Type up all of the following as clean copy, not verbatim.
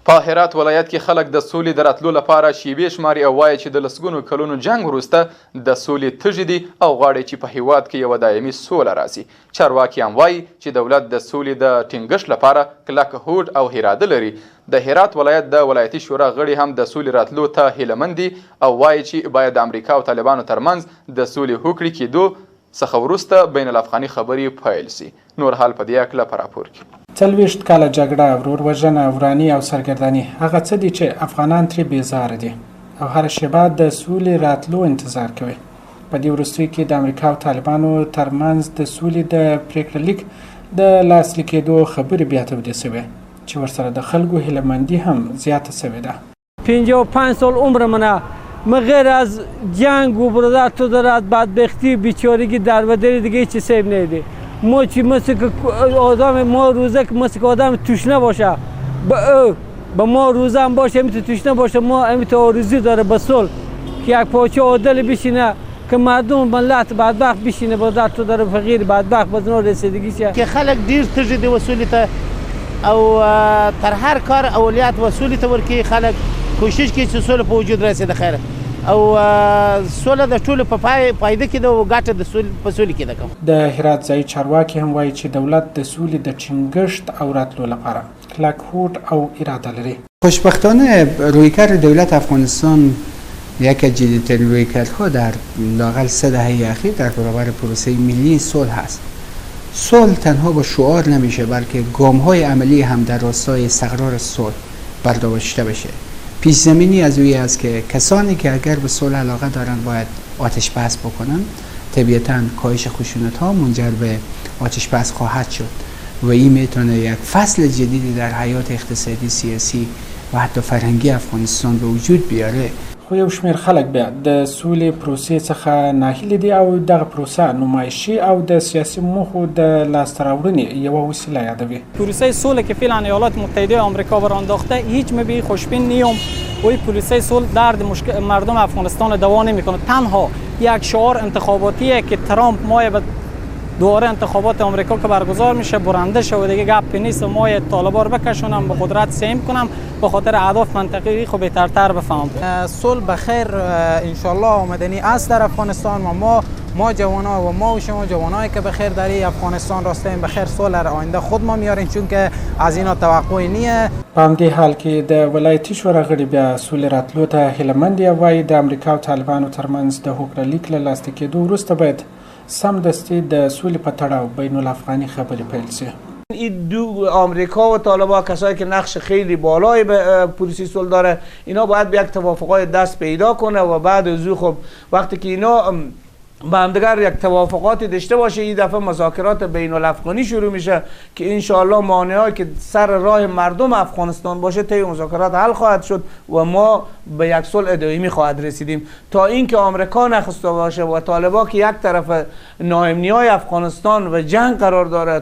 په هرات ولایت کې خلک د سولې د راتلو لپاره شیبې شماري او وایي چې د لسګونو کلونو جنګ وروسته د سولې تږي دي او غواړي چې په هیواد کې یوه دایمي سوله راسي. چارواکي هم وایي چې دولت د سولې د ټینګښت لپاره کلک هوډ او اراده لري. د هرات ولایت د ولایتي شورا غړي هم د سولې راتلو ته هیله مند دي او وایي چې باید د امریکا او طالبانو ترمنځ د سولې هوکړې کېدو څخه وروسته بین الافغاني خبرې پیل سي. نور حال په دې هکله په راپور کې. 40 کاله جګړه، ورور-وژنه، وراني او سرګرداني هغه څه دي چې افغانان ترې بیزاره دي او هره شېبه د سولې راتلو انتظار کوي. په دې وروستیو کې د امریکا او طالبانو ترمنځ د سولې د پریکړه لیک د لاسلیک کېدو خبرې بیا تودې شوې چې ورسره د خلکو هیلهمندي هم زیاته شوې ده. 55 سال عمر منه من غیر از جنگ و برادر تو دارد بدبختی بیچارگی در و دل دیگه چی سیب نیده. ما چی مثل که آدم ما روزه که مثل که آدم توشنه باشه با ما روزه هم باشه امیت توشنه باشه. ما امیت آرزو داره به صلح که یک پاچه عادل بشینه که مردم ملت بدبخت بشینه برادر تو داره فقیر بدبخت بدنا رسیدگی شه که خلق دیر تجد وسولی تا او تر هر کار اولیت وسولی تا ورکی خلق کوشش کوي چې سوله په وجود راسي د خیره او سوله د ټولو په فایده کې ده او ګټه د سولې په سولې کې ده. د هرات ځایي چارواکي هم وایي چې دولت د سولې د ټینګښت او راتلو لپاره کلک هوډ او اراده لري. خوشبختانه رویکرد دولت افغانستان یکی از جدیدترین رویکردها در لااقل 3 دهه اخیر در برابر پروسه ملی صلح است. صلح تنها با شعار نمیشه بلکه گام‌های عملی هم در راستای استقرار صلح برداشته بشه. پیش زمینی از اوی است که کسانی که اگر به صلح علاقه دارند باید آتش بس بکنن. طبیعتاً کاهش خشونت ها منجر به آتش بس خواهد شد و این میتونه یک فصل جدیدی در حیات اقتصادی، سیاسی و حتی فرهنگی افغانستان به وجود بیاره. خو یو شمېر خلک بیا د سولې پروسې څخه ناهیلي دي او دغه پروسه نمایشي او د سیاسي موخو د لاسته راوړنې یوه وسیله یادوي. پروسه صلح که فعلا ایالات متحده آمریکا بر انداخته هیچ مبی خوشبین نیم و این پروسه صلح درد مردم افغانستان دوا نمیکنه. تنها یک شعار انتخاباتیه که ترامپ مایه به دوباره انتخابات آمریکا که برگزار میشه برنده شه و دیگه گپ نیست و ما طالبان بکشونم به قدرت سیم کنم به خاطر اهداف منطقی خو بهترتر بفهم. صلح بخیر انشالله آمدنی است در افغانستان و ما جوانا و ما و شما جوانایی که بخیر در افغانستان راستیم بخیر صلح را آینده خود ما میاریم چون که از اینا توقعی نیه. په همدې حال کې د ولایتي شورا غړي بیا سولې راتلو ته هیله مند دي او وایي د امریکا او طالبانو ترمنځ د هوکړه لیک له لاسلیک کېدو وروسته باید سمدستي د سولې په تړاو بین الافغاني خبرې پیل شي. این دو آمریکا و طالبان کسایی که نقش خیلی بالایی به پروسه صلح داره اینا باید به یک توافقات دست پیدا کنه و بعد از او خب وقتی که اینا با همدیگر یک توافقاتی داشته باشه این دفعه مذاکرات بین الافغانی شروع میشه که انشاءالله مانعی که سر راه مردم افغانستان باشه طی مذاکرات حل خواهد شد و ما به یک صلح دائمی خواهد رسیدیم. تا اینکه آمریکا نخواسته باشه و طالبان که یک طرف ناامنی‌های افغانستان و جنگ قرار داره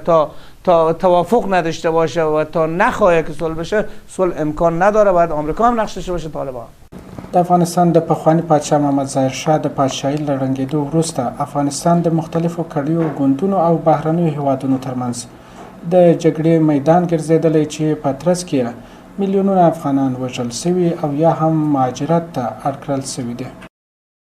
تا توافق نداشته باشه و تا نخواهه که صلح بشه صلح امکان نداره. باید آمریکا هم نقش داشته باشه طالبان. د افغانستان د پخواني پادشاه محمد ظاهر شاه د پادشاهۍ له ړنګېدو وروسته افغانستان د مختلفو کړیو ګوندونو او بهرنیو هیوادونو ترمنځ د جګړې میدان ګرځېدلی چې په ترڅ کې میلیونونه افغانان وژل سوي او یا هم مهاجرت ته اړ کړل سوي دي.